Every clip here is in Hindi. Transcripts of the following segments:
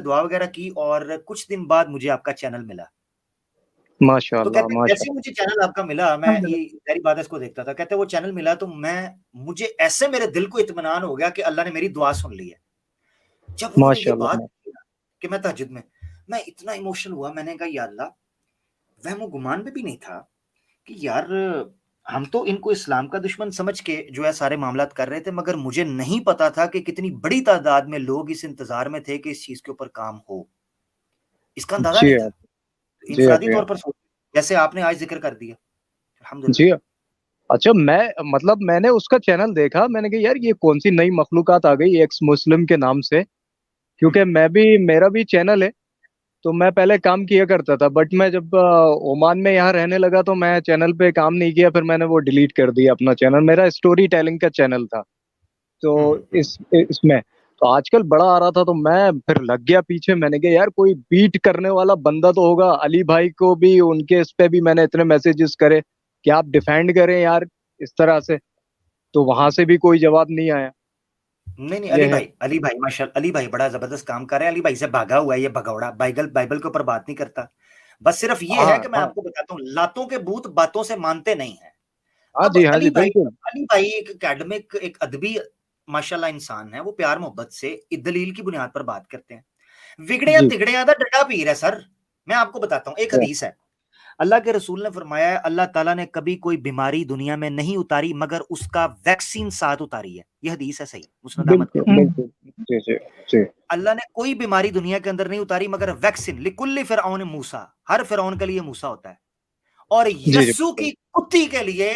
दुआ वगैरह की और कुछ दिन बाद मुझे आपका चैनल मिला। तो माशाअल्लाह, कहते जैसे माशाअल्लाह। मुझे चैनल आपका मिला, मैं ये अल्हम्दुलिल्लाह। ज़ाहिर बात है इसको देखता था। कहते वो चैनल मिला तो मुझे ऐसे मेरे दिल को इत्मीनान हो गया कि अल्लाह ने मेरी दुआ सुन ली है। जब उन्होंने ये माशाअल्लाह, बात मा की ना कि मैं तहज्जुद में, मैं इतना इमोशनल हुआ, मैंने कहा या अल्लाह, वहमो-गुमान में भी नहीं था कि यार हम तो इनको इस्लाम का दुश्मन समझ के जो है सारे मामलात कर रहे थे, मगर मुझे नहीं पता था कि कितनी बड़ी तादाद में लोग इस इंतज़ार में थे कि इस चीज़ के ऊपर काम हो। इसका अंदाज़ा जी नहीं हाँ, था। जी हाँ, इनफ़रादी जी हाँ। तौर पर सोच जैसे आपने आज ज़िक्र कर दिया। जी अल्हम्दुलिल्लाह। हाँ। अच्छा, मैंने उसका चैनल देखा, मैंने कहा यार ये कौन-सी नई मखलूक़ात आ गई एक्स मुस्लिम के नाम से, हुँ, क्योंकि मेरा भी चैनल है, तो मैं पहले काम किया करता था, बट मैं जब ओमान में यहाँ रहने लगा तो मैं चैनल पे काम नहीं किया, फिर मैंने वो डिलीट कर दिया अपना चैनल। मेरा स्टोरी टेलिंग का चैनल था। तो हुँ, हुँ। इसमें तो आजकल बड़ा आ रहा था, तो मैं फिर लग गया पीछे। मैंने कहा यार कोई बीट करने वाला बंदा तो होगा। अली भाई को भी उनके इस पे भी मैंने इतने मैसेजेस करे कि आप डिफेंड करें यार इस तरह से, तो वहां हुँ। से भी कोई जवाब नहीं आया। नहीं, नहीं, ये है। अली भाई अली भाई बड़ा ज़बरदस्त काम कर रहे हैं। अली भाई से भागा हुआ है ये भगौड़ा, बाइबल बाइबल के ऊपर बात नहीं करता। बस सिर्फ ये है हाँ, कि मैं हाँ। आपको बताता हूँ, लातों के भूत बातों से मानते नहीं हैं। हाँ अब जी, हाँ जी, बिल्कुल। अली भाई एक एकेडमिक, एक अदबी माशाल्लाह इंसान है। वो प्यार-मोहब्बत से दलील की बुनियाद पर बात करते हैं। विगड़िया जी। तिगड़िया दा डंडा पीर है सर। मैं आपको बताता हूँ, एक हाँ, हदीस है। अल्लाह के रसूल ने फरमाया है, अल्लाह ताला ने कभी कोई बीमारी दुनिया में नहीं उतारी मगर उसका वैक्सीन साथ उतारी है। ये हदीस है सही, मुस्नद अहमद के बिल्कुल, ऊपर। हुँ। बिल्कुल। जी, जी, जी। अल्लाह ने कोई बीमारी दुनिया के अंदर नहीं उतारी मगर वैक्सीन, लिकुल्ली फिरऔन मूसा, हर फिरौन के लिए मूसा होता है। और जी, जी, यस्सु बिल्कुल। की कुत्ती के लिए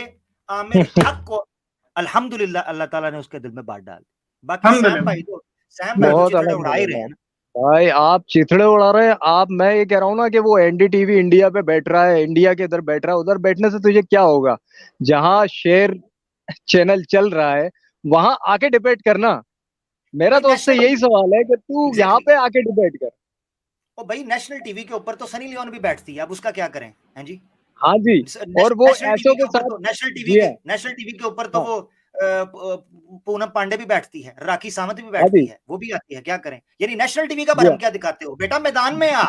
आमिर हक को अल्हम्दुलिल्लाह अल्लाह ताला ने उसके दिल में बात डाल दी। बाकी अल्हम्दुलिल्लाह। सैम भाई तो बहुत चिथड़े उड़ा ही रहे अल्हम्दुलिल्लाह। हैं ना। भाई आप चिथड़े उड़ा रहे हैं। आप मैं ये कह रहा हूँ ना कि वो एनडीटीवी इंडिया पे बैठ रहा है, इंडिया के इधर बैठ रहा है, उधर बैठने से तुझे क्या होगा? जहां शेर चैनल चल रहा है वहां आके डिबेट करना। ओ मेरा भाई तो उससे नेशनल यही सवाल है कि तू यहाँ एग्जैक्टली, पे आके डिबेट कर। ओ भाई नेशनल टीवी के ऊपर तो सनी लियोन भी बैठती है, अब उसका क्या करें? हैं जी? हाँ जी। और वो नेशनल टीवी ऐसों के के ऊपर साथ। तो जी हाँ। नेशनल टीवी के ऊपर तो हाँ। वो पूनम पांडे भी बैठती है, राखी सावंत भी हाँ बैठती जी। है, वो भी आती है, क्या करें? यानी नेशनल टीवी का जी भरम हाँ। क्या दिखाते हो? बेटा मैदान में आ,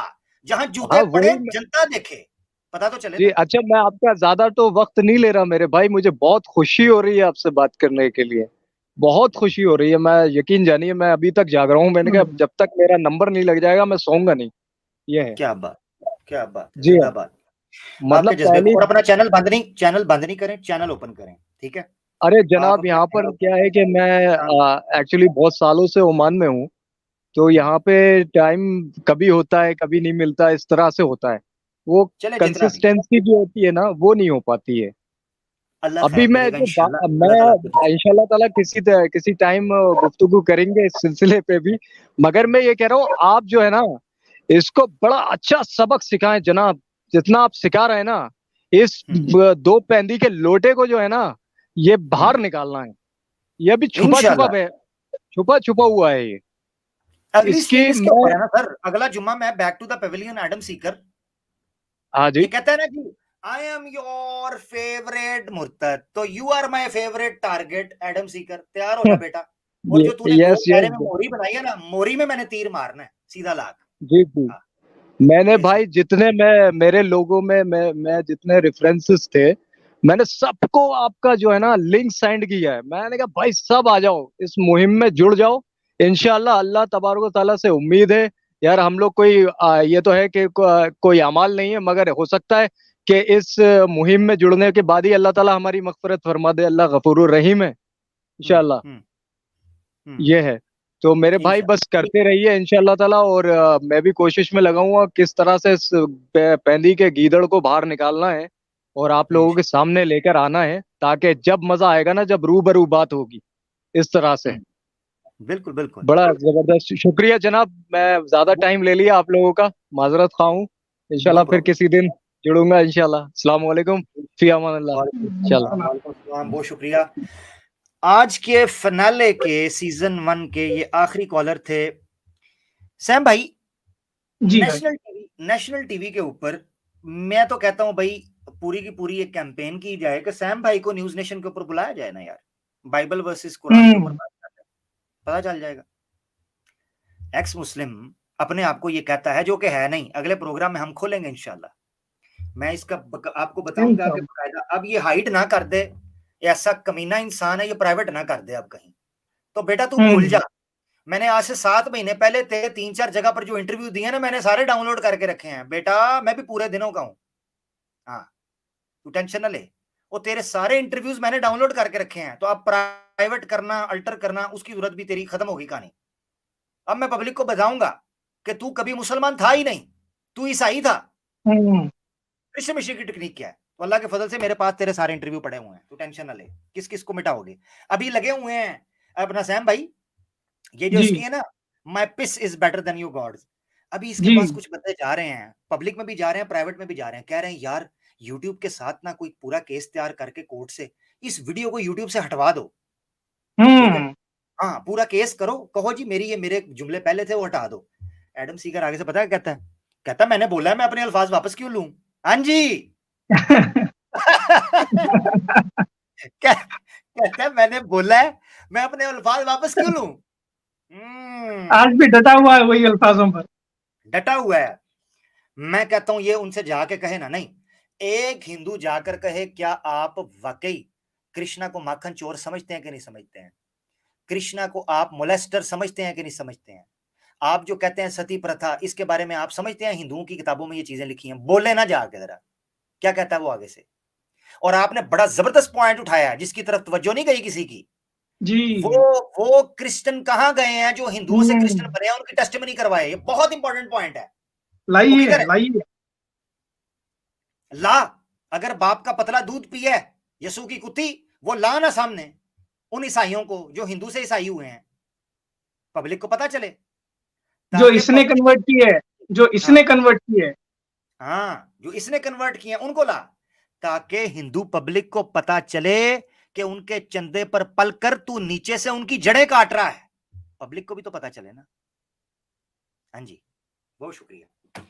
जहां हाँ, जूते पड़े वही। जनता देखे, पता तो चले जी, ना। अच्छा, मैं आपका ज़्यादा तो वक़्त नहीं ले रहा मेरे भाई, मुझे बहुत खुशी हो रही है आपसे बात करने के लिए। बहुत खुशी हो रही है, मैं यकीन जानिए मैं अभी तक जाग रहा हूँ। मैंने कहा हुँ। जब तक मेरा नंबर नहीं लग जाएगा मैं सोऊँगा नहीं, ये है। क्या बात! क्या बात है! जी हाँ, जिंदाबाद। आपके मतलब जज्बे को, पहली। और अपना चैनल बंद नहीं करें, चैनल ओपन करें, ठीक है? अरे आप जनाब, अपना यहाँ चैनल पर ओपन क्या है कि मैं काम करें। एक्चुअली बहुत सालों से ओमान में हूँ, तो हुँ, यहाँ पे टाइम कभी होता है, कभी नहीं मिलता, इस तरह से होता है। वो चले जितना भी, कंसिस्टेंसी जो होती है ना, वो नहीं हो पाती है। अल्लाह अभी खैर मैं करेगा जो इंशाल्लाह, अल्लाह ताला आपको मैं इंशाल्लाह ताला किसी टाइम गुफ्तगू करेंगे इस सिलसिले पे भी। मगर मैं ये कह रहा हूँ आप जो है ना, इसको बड़ा अच्छा सबक सिखाएं जनाब। जितना आप सिखा रहे हैं ना, इस हुँ, दो पैंदी के लोटे को जो है ना, ये हुँ, बाहर निकालना है। ये अभी छुपा छुपा इंशाल्लाह। छुपा छुपा हुआ है ये। अगली इसकी स्ट्रीम इसके मैं। ऊपर है ना सर, अगला जुम्मा मैं back to the pavilion Adam Seeker, हाँ जी। ये कहता है ना कि आई एम योर फेवरेट मुर्तद, तो you are my favourite target Adam Seeker, तैयार हो जा बेटा। और ये जो तूने गोल यस, दायरे में यस। मोहरी बनाई है ना, मोहरी में मैंने तीर मारना है, सीधा लाख। जी, जी। हाँ, मैंने ये भाई सही। जितने मेरे लोगों में मैं जितने रेफरेंसेस थे, मैंने सबको आपका जो है ना लिंक सेंड किया है। मैंने कहा भाई सब आ जाओ, इस मुहिम में जुड़ जाओ। इंशाल्लाह अल्लाह तबारक व तआला से उम्मीद है यार, हम लोग कोई ये तो है कि कोई अमाल नहीं है, मगर हो सकता है कि इस मुहिम में जुड़ने के बाद ही अल्लाह ताला हमारी मगफिरत फरमा दे। अल्लाह गफूरुर रहीम है। हुँ, इंशाल्लाह। हुँ, हुँ, ये है। तो मेरे भाई बस इंशाल्लाह। करते रहिए इंशाल्लाह ताला, और मैं भी कोशिश में लगाऊंगा किस तरह से इस पैंदी के गीदड़ को बाहर निकालना है और आप लोगों के इंशाल्लाह। सामने लेकर आना है, ताकि जब मजा आएगा ना, जब रूबरू बात होगी इस तरह से। हुँ, बिल्कुल, बिल्कुल। बड़ा जबरदस्त शुक्रिया जनाब, मैं ज्यादा वो टाइम ले लिया आप लोगों का, माजरत खा हूँ। नो इंशाल्लाह फिर प्रॉब्लम। किसी दिन जुड़ूंगा इंशाल्लाह। अस्सलाम वालेकुम। फी अमानिल्लाह। वालेकुम इंशाल्लाह। सलाम, वालेकुम सलाम, बहुत शुक्रिया। आज के फिनाले के सीज़न 1 के ये आखिरी कॉलर थे सैम भाई। जी भाई। नेशनल टीवी के ऊपर मैं तो कहता हूँ भाई, पूरी की पूरी एक कैंपेन की जाए कि सैम भाई को न्यूज़ नेशन के ऊपर बुलाया जाए ना यार। बाइबल वर्सेस कुरान के ऊपर हुँ। बात करते हैं, पता चल जाएगा। एक्स मुस्लिम अपने आप को ये कहता है, जो कि है नहीं। अगले प्रोग्राम में हम खोलेंगे इंशाल्लाह, मैं इसका आपको बताऊंगा कि बकायदा अब ये हाइड ना कर दे, ऐसा कमीना इंसान है, ये प्राइवेट ना कर दे अब कहीं। तो बेटा तू भूल जा, मैंने आज से 7 महीने पहले तेरे 3-4 जगह पर जो इंटरव्यू दिए ना, मैंने सारे डाउनलोड करके रखे हैं बेटा, मैं भी पूरे दिनों का हूँ। हाँ, तू टेंशन ना ले, वो तेरे सारे इंटरव्यूज मैंने डाउनलोड करके रखे हैं। तो अब प्राइवेट करना, अल्टर करना, उसकी जरूरत भी तेरी खत्म होगी कहानी। अब मैं पब्लिक को बताऊंगा कि तू कभी मुसलमान था ही नहीं, तू ईसाई था। कृष्ण मिश्र की टेक्निक क्या है? तो अल्लाह के फजल से मेरे पास तेरे सारे इंटरव्यू पड़े हुए हैं, तू टेंशन ना ले। किस किस को मिटाओगे? अभी लगे हुए हैं अपना सैम भाई, ये जो इसकी है ना, my piece is better than your gods. अभी इसके पास कुछ बंदे जा रहे हैं, पब्लिक में भी जा रहे हैं, प्राइवेट में भी जा रहे हैं, कह रहे हैं यार यूट्यूब के साथ ना कोई पूरा केस तैयार करके कोर्ट से इस वीडियो को यूट्यूब से हटवा दो। ठीक है, हाँ पूरा केस करो, कहो जी मेरी ये मेरे जुमले पहले थे वो हटा दो। एडम सीगर आगे से पता है कहता है, कहता मैंने बोला है मैं अपने अल्फाज वापस क्यों लूं? हाँ जी कहता है मैंने बोला है मैं अपने अल्फाज वापस क्यों लूं? आज भी डटा हुआ है वही अल्फाजों पर, डटा हुआ है। मैं कहता हूं ये उनसे जाके कहे ना, नहीं, एक हिंदू जाकर कहे क्या आप वाकई कृष्णा को माखन चोर समझते हैं कि नहीं समझते हैं? कृष्णा को आप मोलेस्टर समझते हैं कि नहीं समझते हैं? आप जो कहते हैं सती प्रथा, इसके बारे में आप समझते हैं हिंदुओं की किताबों में ये चीजें लिखी हैं? बोले ना जाके जरा, क्या कहता है वो आगे से। और आपने बड़ा जबरदस्त पॉइंट उठाया है जिसकी तरफ तवज्जो नहीं गई किसी की। जी वो क्रिश्चियन कहां गए हैं जो हिंदुओं से क्रिश्चियन बने हैं, उनकी टेस्टिमनी करवाए? ये बहुत इंपॉर्टेंट पॉइंट है। लाइए ला, अगर बाप का पतला दूध पिए यसू की कुत्ती, वो ला ना सामने उन ईसाइयों को जो हिंदू से ईसाई हुए हैं, पब्लिक को पता चले। जो इसने कन्वर्ट किए, जो इसने कन्वर्ट किए, हाँ जो इसने कन्वर्ट किए उनको ला, ताकि हिंदू पब्लिक को पता चले कि उनके चंदे पर पलकर तू नीचे से उनकी जड़ें काट रहा है। पब्लिक को भी तो पता चले ना। हाँ जी, बहुत शुक्रिया।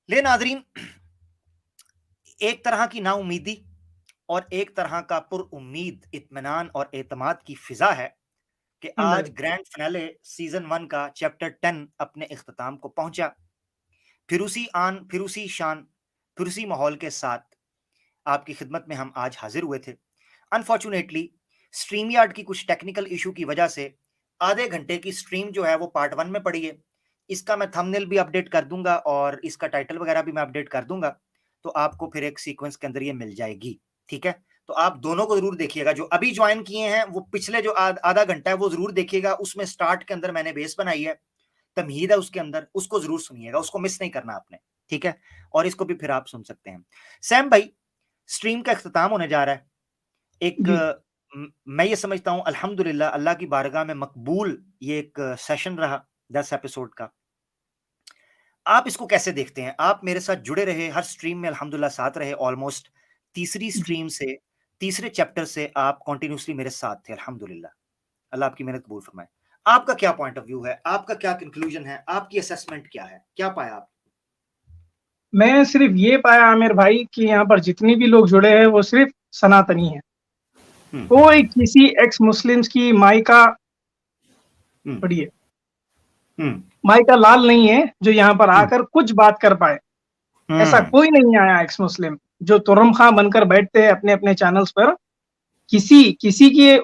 ले नाजरीन, एक तरह की नाउमीदी और एक तरह का पुरउम्मीद इत्मीनान और एतमाद की फिजा है कि आज ग्रैंड फिनाले सीजन 1 का चैप्टर 10 अपने इख्तिताम को पहुंचा। फिरूसी आन, फिरूसी शान, फिरूसी माहौल के साथ आपकी खिदमत में हम आज हाजिर हुए थे। अनफॉर्चुनेटली स्ट्रीम यार्ड की कुछ टेक्निकल इशू की वजह से आधे घंटे की स्ट्रीम जो है वो पार्ट 1 में पड़ी है। इसका मैं थंबनेल भी अपडेट कर दूंगा और इसका टाइटल वगैरह भी मैं अपडेट कर दूंगा, तो आपको फिर एक सीक्वेंस के अंदर ये मिल जाएगी। ठीक है, तो आप दोनों को जरूर देखिएगा। जो अभी ज्वाइन किए हैं वो पिछले जो आधा घंटा है वो जरूर देखिएगा। उसमें स्टार्ट के अंदर मैंने बेस बनाई है, तमहीद है उसके अंदर, उसको जरूर सुनिएगा, उसको मिस नहीं करना आपने। ठीक है, और इसको भी फिर आप सुन सकते हैं। सैम भाई, स्ट्रीम का इख्तिताम होने जा रहा है। एक मैं ये समझता हूं अल्हम्दुलिल्लाह अल्लाह की बारगाह में मकबूल ये एक सेशन रहा 10 एपिसोड का। आप इसको कैसे देखते हैं? आप मेरे साथ जुड़े रहे, हर स्ट्रीम में अल्हम्दुलिल्लाह साथ रहे, ऑलमोस्ट तीसरी स्ट्रीम से, तीसरे चैप्टर से आप कंटिन्यूसली मेरे साथ थे अल्हम्दुलिल्लाह। अल्लाह आपकी मेहनत कबूल फरमाए। आपका क्या पॉइंट ऑफ व्यू है? आपका क्या कंक्लूजन है? आपकी असेसमेंट क्या है? क्या पाया आप? मैं सिर्फ ये पाया आमिर भाई कि यहाँ पर जितनी भी लोग जुड़े हैं वो सिर्फ सनातनी है। कोई किसी एक्स मुस्लिम्स की माई का पढ़िए माई का लाल नहीं है जो यहाँ पर आकर कुछ बात कर पाए। ऐसा कोई नहीं आया एक्स मुस्लिम जो तुर्रम खां बनकर बैठते हैं अपने अपने चैनल्स पर। किसी की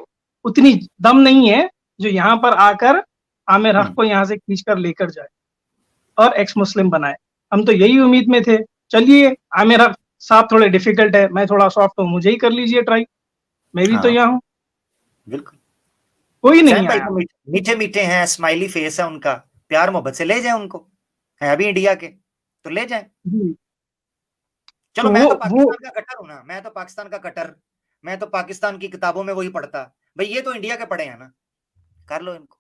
उतनी दम नहीं है जो यहाँ पर आकर आमिर हक को यहाँ से खींचकर लेकर जाए और एक्स मुस्लिम बनाए। हम तो यही उम्मीद में थे। चलिए, आमिर हक साहब थोड़े डिफिकल्ट है, मैं थोड़ा सॉफ्ट हूँ, मुझे ही कर लीजिए ट्राई, मैं भी तो यहाँ हूँ। बिल्कुल, कोई नहीं आया। मीठे मीठे हैं, स्माइली फेस है उनका, प्यार मोहब्बत से ले जाए उनको, है अभी इंडिया के तो ले जाए। चलो, मैं तो पाकिस्तान का कट्टर हूं ना, मैं तो पाकिस्तान का कट्टर, मैं तो पाकिस्तान की किताबों में वही पढ़ता। भाई ये तो इंडिया के पढ़े हैं ना, कर लो इनको।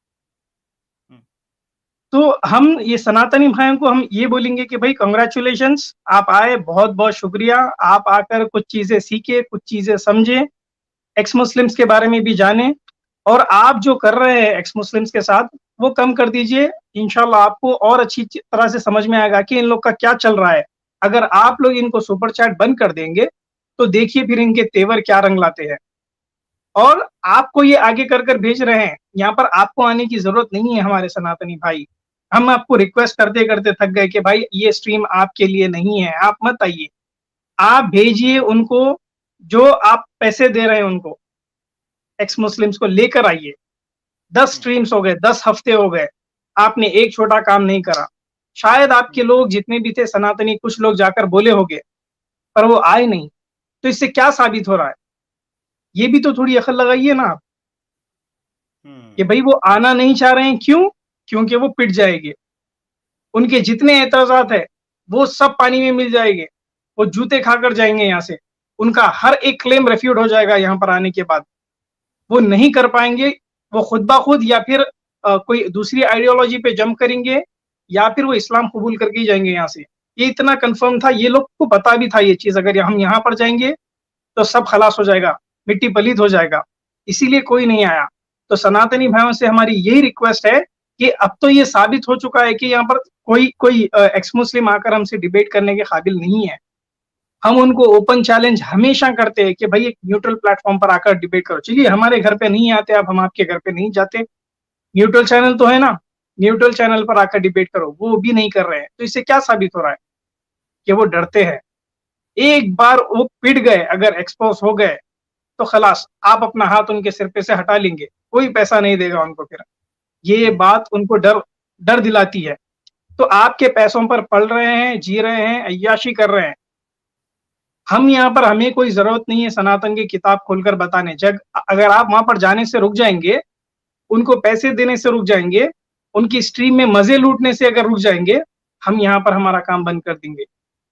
तो हम ये सनातनी भाइयों को हम ये बोलेंगे कि भाई कंग्रेचुलेशंस, आप आए, बहुत बहुत शुक्रिया। आप आकर कुछ चीजें सीखे, कुछ चीजें समझे, एक्स मुस्लिम्स के बारे में भी जाने, और आप जो कर रहे हैं एक्स मुस्लिम्स के साथ वो कम कर दीजिए। इंशाल्लाह आपको और अच्छी तरह से समझ में आएगा कि इन लोग का क्या चल रहा है। अगर आप लोग इनको सुपर चैट बंद कर देंगे तो देखिए फिर इनके तेवर क्या रंग लाते हैं। और आपको ये आगे कर कर भेज रहे हैं, यहाँ पर आपको आने की जरूरत नहीं है हमारे सनातनी भाई। हम आपको रिक्वेस्ट करते करते थक गए कि भाई ये स्ट्रीम आपके लिए नहीं है, आप मत आइए। आप भेजिए उनको जो आप पैसे दे रहे हैं उनको, एक्स मुस्लिम्स को लेकर आइए। 10 स्ट्रीम्स हो गए, 10 हफ्ते हो गए, आपने एक छोटा काम नहीं करा। शायद आपके लोग जितने भी थे सनातनी, कुछ लोग जाकर बोले होंगे, पर वो आए नहीं। तो इससे क्या साबित हो रहा है? ये भी तो थोड़ी अकल लगाइए ना आप, कि भाई वो आना नहीं चाह रहे हैं, क्यों? क्योंकि वो पिट जाएंगे। उनके जितने एतराज़ात है, वो सब पानी में मिल जाएंगे। वो जूते खाकर जाएंगे यहाँ से। उनका हर एक क्लेम रेफ्यूट हो जाएगा यहाँ पर आने के बाद। वो नहीं कर पाएंगे, वो खुद ब खुद या फिर कोई दूसरी आइडियोलॉजी पे जंप करेंगे, या फिर वो इस्लाम कबूल करके ही जाएंगे यहाँ से। ये इतना कंफर्म था, ये लोग को पता भी था ये चीज़, अगर हम यहाँ पर जाएंगे तो सब खलास हो जाएगा, मिट्टी पलीत हो जाएगा, इसीलिए कोई नहीं आया। तो सनातनी भाइयों से हमारी यही रिक्वेस्ट है कि अब तो ये साबित हो चुका है कि यहाँ पर कोई कोई एक्स मुस्लिम आकर हमसे डिबेट करने के काबिल नहीं है। हम उनको ओपन चैलेंज हमेशा करते हैं कि भाई एक न्यूट्रल प्लेटफॉर्म पर आकर डिबेट करो। चलिए हमारे घर पे नहीं आते आप, हम आपके घर पे नहीं जाते, न्यूट्रल चैनल तो है ना, न्यूट्रल चैनल पर आकर डिबेट करो। वो भी नहीं कर रहे हैं, तो इससे क्या साबित हो रहा है? कि वो डरते हैं। एक बार वो पिट गए, अगर एक्सपोज हो गए, तो खलास आप अपना हाथ उनके सिर पे से हटा लेंगे, कोई पैसा नहीं देगा उनको फिर। ये बात उनको डर डर दिलाती है। तो आपके पैसों पर पल रहे हैं, जी रहे हैं, अय्याशी कर रहे हैं। हम यहाँ पर, हमें कोई जरूरत नहीं है सनातन की किताब खोलकर बताने। जब अगर आप वहां पर जाने से रुक जाएंगे, उनको पैसे देने से रुक जाएंगे, उनकी स्ट्रीम में मजे लूटने से अगर रुक जाएंगे, हम यहाँ पर हमारा काम बंद कर देंगे।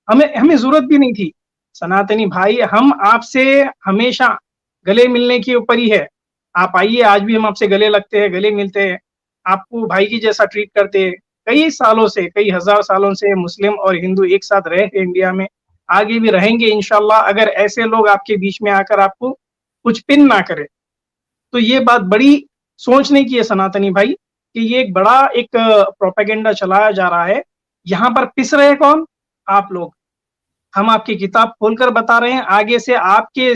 हमें हमें जरूरत भी नहीं थी। सनातनी भाई, हम आपसे हमेशा गले मिलने के ऊपर ही है। आप आइए, आज भी हम आपसे गले लगते हैं, गले मिलते हैं, आपको भाई की जैसा ट्रीट करते हैं। कई सालों से, कई हजार सालों से मुस्लिम और हिंदू एक साथ रहे हैं इंडिया में, आगे भी रहेंगे इंशाल्लाह, अगर ऐसे लोग आपके बीच में आकर आपको कुछ पिन ना करे। तो ये बात बड़ी सोचने की है सनातनी भाई, कि ये एक बड़ा एक प्रोपेगेंडा चलाया जा रहा है। यहाँ पर पिस रहे कौन? आप लोग। हम आपकी किताब खोलकर बता रहे हैं, आगे से आपके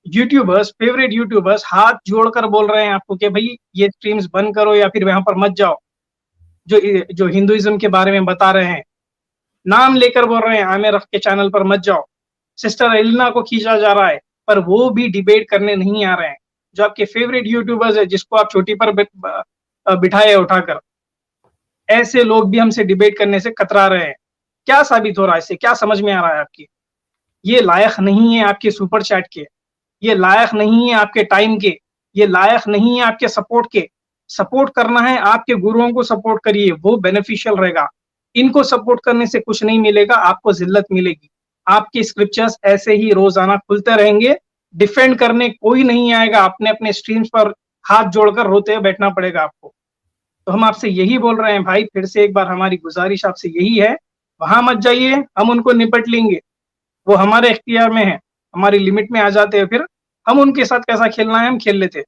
यूट्यूबर्स, फेवरेट यूट्यूबर्स हाथ जोड़कर बोल रहे हैं आपको कि भाई ये स्ट्रीम्स बंद करो या फिर वहां पर मत जाओ। जो जो हिंदुइज्म के बारे में बता रहे हैं, नाम लेकर बोल रहे हैं आमिर के चैनल पर मत जाओ। सिस्टर एलिना को खींचा जा रहा है, पर वो भी डिबेट करने नहीं आ रहे हैं। जो आपके फेवरेट यूट्यूबर्स है, जिसको आप चोटी पर बिठाए उठाकर, ऐसे लोग भी हमसे डिबेट करने से कतरा रहे हैं। क्या साबित हो रहा है इससे? क्या समझ में आ रहा है आपकी? ये लायक नहीं है आपके सुपर चैट के, ये लायक नहीं है आपके टाइम के, ये लायक नहीं है आपके सपोर्ट के। सपोर्ट करना है, आपके गुरुओं को सपोर्ट करिए, वो बेनिफिशियल रहेगा। इनको सपोर्ट करने से कुछ नहीं मिलेगा, आपको जिल्लत मिलेगी। आपके स्क्रिप्चर्स ऐसे ही रोजाना खुलते रहेंगे, डिफेंड करने कोई नहीं आएगा। अपने अपने स्ट्रीम्स पर हाथ जोड़कर रोते हुए बैठना पड़ेगा आपको। तो हम आपसे यही बोल रहे हैं भाई, फिर से एक बार हमारी गुजारिश आपसे यही है, वहां मत जाइए, हम उनको निपट लेंगे। वो हमारे इख्तियार में है, हमारी लिमिट में आ जाते हैं, फिर हम उनके साथ कैसा खेलना है हम खेल लेते।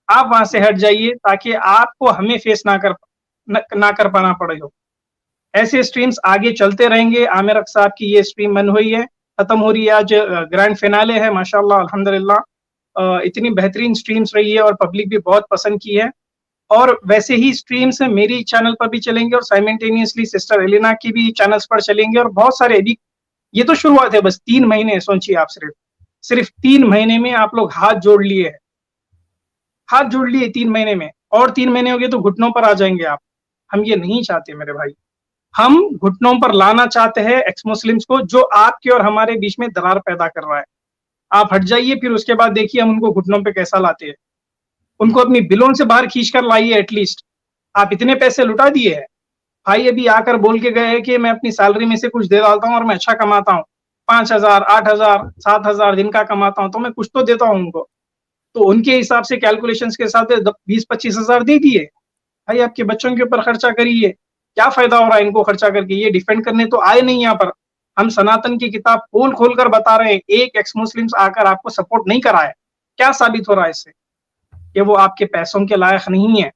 आप वहां से हट जाइए, ताकि आपको हमें फेस ना कर पाना पड़े हो। ऐसे स्ट्रीम्स आगे चलते रहेंगे। आमिर अक साहब की ये स्ट्रीम बंद हुई है, खत्म हो रही है, आज ग्रैंड फिनाले है माशाल्लाह अल्हम्दुलिल्लाह। इतनी बेहतरीन स्ट्रीम्स रही है और पब्लिक भी बहुत पसंद की है। और वैसे ही स्ट्रीम्स मेरी चैनल पर भी चलेंगे और साइमल्टेनियसली सिस्टर एलिना की भी चैनल्स पर चलेंगे, और बहुत सारे अभी, ये तो शुरुआत है, बस 3 महीने सोचिए आप, सिर्फ 3 महीने में आप लोग हाथ जोड़ लिए हैं, हाथ जोड़ लिए 3 महीने में। और 3 महीने हो गए तो घुटनों पर आ जाएंगे आप। हम ये नहीं चाहते मेरे भाई, हम घुटनों पर लाना चाहते हैं एक्स मुस्लिम्स को, जो आपके और हमारे बीच में दरार पैदा कर रहा है। आप हट जाइए, फिर उसके बाद देखिए हम उनको घुटनों पे कैसा लाते हैं। उनको अपनी बिलों से बाहर खींच कर लाइए एटलीस्ट। आप इतने पैसे लुटा दिए हैं भाई, अभी आकर बोल के गए कि मैं अपनी सैलरी में से कुछ दे डालता हूँ और मैं अच्छा कमाता हूँ, 5,000, 8,000, 7,000 दिन का कमाता हूँ, तो मैं कुछ तो देता हूँ उनको। तो उनके हिसाब से कैलकुलेशंस के साथ 20-25 हजार दे दिए। भाई आपके बच्चों के ऊपर खर्चा करिए, क्या फायदा हो रहा है इनको खर्चा करके? ये डिफेंड करने तो आए नहीं यहाँ पर। हम सनातन की किताब खोल खोल कर बता रहे हैं, एक एक्स मुस्लिम्स आकर आपको सपोर्ट नहीं करा है। क्या साबित हो रहा है इससे? कि वो आपके पैसों के लायक नहीं है।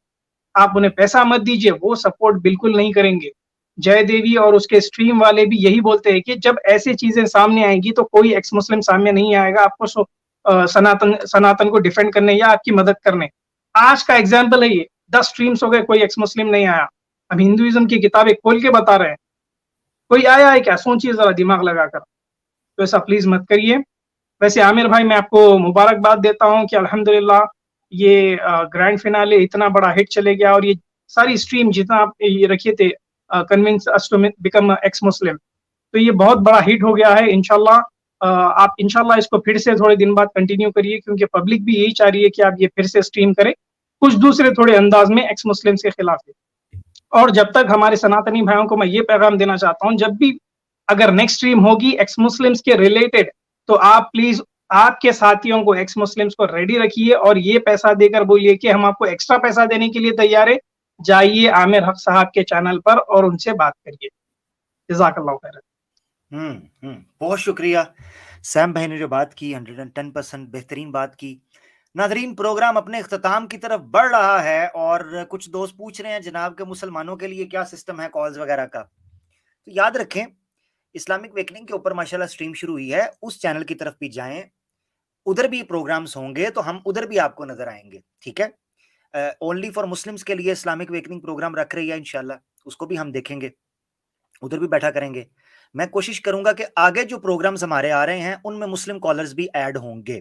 आप उन्हें पैसा मत दीजिए, वो सपोर्ट बिल्कुल नहीं करेंगे। जय देवी और उसके स्ट्रीम वाले भी यही बोलते हैं कि जब ऐसी चीजें सामने आएंगी तो कोई एक्स मुस्लिम सामने नहीं आएगा आपको सनातन को डिफेंड करने या आपकी मदद करने। आज का एग्जाम्पल है ये, 10 स्ट्रीम्स हो गए, कोई एक्स मुस्लिम नहीं आया। हम हिंदुइज्म की किताबें खोल के बता रहे हैं, कोई आया है क्या? सोचिए जरा दिमाग लगाकर। तो ऐसा प्लीज मत करिए। वैसे आमिर भाई, मैं आपको मुबारकबाद देता हूँ कि अल्हम्दुलिल्लाह ये ग्रैंड फिनाले इतना बड़ा हिट चले गया, और ये सारी स्ट्रीम जितना आप ये रखे थे, convince us to become ex Muslim, तो ये बहुत बड़ा हिट हो गया है। इंशाल्लाह आप इंशाल्लाह इसको फिर से थोड़े दिन बाद कंटिन्यू करिए, क्योंकि पब्लिक भी यही चाह रही है कि आप ये फिर से स्ट्रीम करें, कुछ दूसरे थोड़े अंदाज में एक्स मुस्लिम्स के खिलाफ है। और जब तक हमारे सनातनी भाइयों को मैं ये पैगाम देना चाहता हूँ, जब भी अगर नेक्स्ट स्ट्रीम होगी एक्स मुस्लिम्स के रिलेटेड, तो आप प्लीज आपके साथियों को, एक्स मुस्लिम्स को रेडी रखिए, और ये पैसा देकर बोलिए कि हम आपको एक्स्ट्रा पैसा देने के लिए तैयार है। जाइए आमिर हक साहब के चैनल पर और उनसे बात करिए। जज़ाकल्लाह खैर। बहुत शुक्रिया सैम भाई ने जो बात की, 110% बेहतरीन बात की। नादरीन, प्रोग्राम अपने इख्तिताम की तरफ बढ़ रहा है, और कुछ दोस्त पूछ रहे हैं जनाब के मुसलमानों के लिए क्या सिस्टम है कॉल्स वगैरह का। तो याद रखें, इस्लामिक वेकनिंग के ऊपर माशाल्लाह स्ट्रीम शुरू हुई है, उस चैनल की तरफ भी जाएं, उधर भी प्रोग्राम्स होंगे तो हम उधर भी आपको नजर आएंगे, ठीक है। ओनली फॉर मुस्लिम्स के लिए इस्लामिक वेकनिंग प्रोग्राम रख रही है इंशाल्लाह, उसको भी हम देखेंगे, उधर भी बैठा करेंगे। मैं कोशिश करूंगा कि आगे जो प्रोग्राम्स हमारे आ रहे हैं उनमें मुस्लिम कॉलर्स भी ऐड होंगे।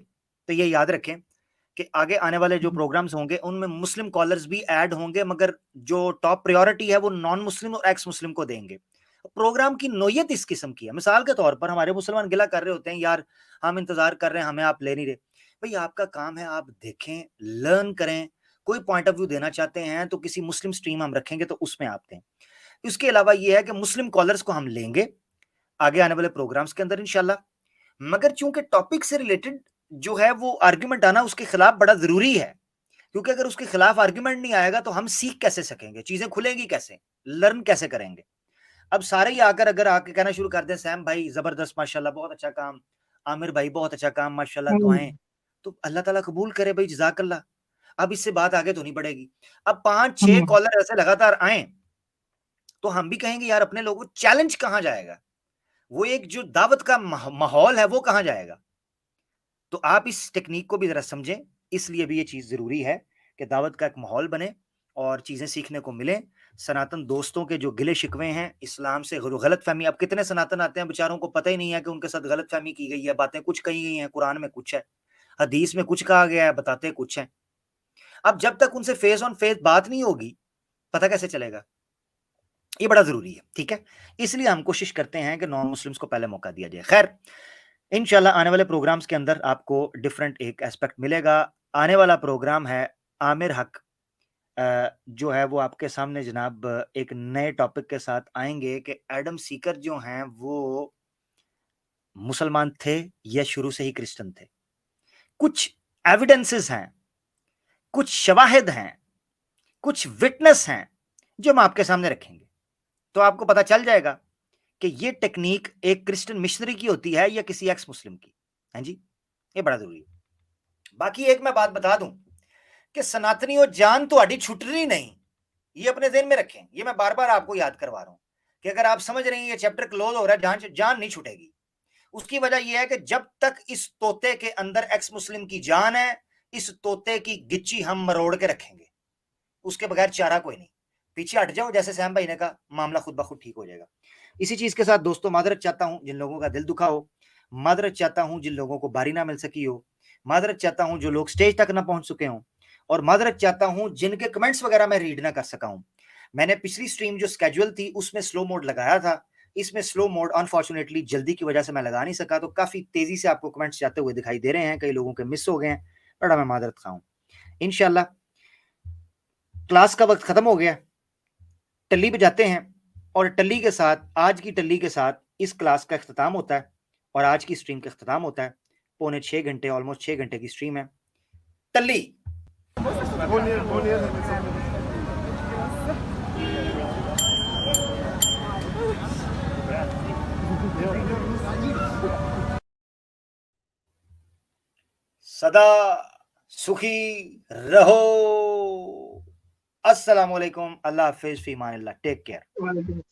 तो ये याद रखें कि आगे आने वाले जो प्रोग्राम्स होंगे उनमें मुस्लिम कॉलर्स भी ऐड होंगे, मगर जो टॉप प्रायोरिटी है वो नॉन मुस्लिम और एक्स मुस्लिम को देंगे। प्रोग्राम की नोयत इस किस्म की है। मिसाल के तौर पर हमारे मुसलमान गिला कर रहे होते हैं, यार हम इंतजार कर रहे हैं, हमें आप ले नहीं रहे। भाई आपका काम है, आप देखें, लर्न करें। कोई पॉइंट ऑफ व्यू देना चाहते हैं तो किसी मुस्लिम स्ट्रीम हम रखेंगे तो उसमें आप दें। इसके अलावा ये है कि मुस्लिम कॉलर्स को हम लेंगे आगे आने वाले प्रोग्राम्स के अंदर इंशाल्लाह, मगर चूंकि टॉपिक से रिलेटेड जो है वो आर्ग्यूमेंट आना उसके खिलाफ बड़ा जरूरी है, क्योंकि अगर उसके खिलाफ आर्ग्यूमेंट नहीं आएगा तो हम सीख कैसे सकेंगे, चीजें खुलेंगी कैसे, लर्न कैसे करेंगे। अब सारे ही आकर अगर आके कहना शुरू कर दें, सैम भाई जबरदस्त माशाल्लाह बहुत अच्छा काम, आमिर भाई बहुत अच्छा काम माशाल्लाह दुआएं, तो अल्लाह ताला कबूल करे भाई, जजाकल्लाह। अब इससे बात आगे तो नहीं बढ़ेगी। अब 5-6 कॉलर ऐसे लगातार आए तो हम भी कहेंगे यार अपने लोगों, चैलेंज कहां जाएगा, वो एक जो दावत का माहौल है वो कहां जाएगा। तो आप इस टेक्निक को भी जरा समझें, इसलिए भी ये चीज जरूरी है कि दावत का एक माहौल बने और चीजें सीखने को मिले। सनातन दोस्तों के जो गिले शिकवे हैं इस्लाम से, गलत फहमी, अब कितने सनातन आते हैं बेचारों को पता ही नहीं है कि उनके साथ गलत फहमी की गई है, बातें कुछ कही गई हैं, कुरान में कुछ है, हदीस में कुछ कहा गया है, बताते कुछ है। अब जब तक उनसे फेस ऑन फेस बात नहीं होगी, पता कैसे चलेगा। ये बड़ा जरूरी है, ठीक है। इसलिए हम कोशिश करते हैं कि नॉन मुस्लिम्स को पहले मौका दिया जाए। खैर, इंशाल्लाह आने वाले प्रोग्राम्स के अंदर आपको डिफरेंट एक एस्पेक्ट मिलेगा। आने वाला प्रोग्राम है आमिर हक, जो है वो आपके सामने जनाब एक नए टॉपिक के साथ आएंगे कि एडम सीकर जो हैं वो मुसलमान थे या शुरू से ही क्रिश्चियन थे। कुछ एविडेंसेस हैं, कुछ शवाहिद हैं, कुछ विटनेस हैं जो हम आपके सामने रखेंगे, तो आपको पता चल जाएगा कि ये टेक्निक एक क्रिश्चियन मिशनरी की होती है या किसी एक्स मुस्लिम की। हैं जी, ये बड़ा जरूरी है। बाकी एक मैं बात बता दूं कि सनातनियों, जान तो अड़ी छुटनी नहीं, ये अपने ज़हन में रखें। ये मैं बार बार आपको याद करवा रहा हूं कि अगर आप समझ रहे हैं ये चैप्टर क्लोज हो रहा है, जान नहीं छूटेगी। उसकी वजह यह है कि जब तक इस तोते के अंदर एक्स मुस्लिम की जान है, इस तोते की गिच्ची हम मरोड़ के रखेंगे, उसके बगैर चारा कोई नहीं। पीछे हट जाओ, जैसे सैम भाई ने कहा, मामला खुद ब खुद ठीक हो जाएगा। इसी चीज के साथ दोस्तों, मादरत चाहता हूं जिन लोगों का दिल दुखा हो, मादरत चाहता हूं जिन लोगों को बारी ना मिल सकी हो, मादरत चाहता हूं जो लोग स्टेज तक ना पहुंच चुके हों, और मादरत चाहता हूं जिनके कमेंट्स वगैरह मैं रीड ना कर सका हूं। मैंने पिछली स्ट्रीम जो स्केड्यूल थी उसमें स्लो मोड लगाया था, इसमें स्लो मोड अनफॉर्चुनेटली जल्दी की वजह से मैं लगा नहीं सका, तो काफी तेजी से आपको कमेंट्स जाते हुए दिखाई दे रहे हैं, कई लोगों के मिस हो गए हैं, बड़ा मैं मादरत खाऊं। इंशाल्लाह क्लास का वक्त खत्म हो गया, टल्ली पे जाते हैं, और टल्ली के साथ, आज की टल्ली के साथ इस क्लास का इख्तिताम होता है और आज की स्ट्रीम का इख्तिताम होता है। 5.25 घंटे, ऑलमोस्ट 6 घंटे की स्ट्रीम है। टल्ली सदा सुखी रहो। अस्सलाम वालेकुम, अल्लाह हाफिज, फी अमान अल्लाह, टेक केयर।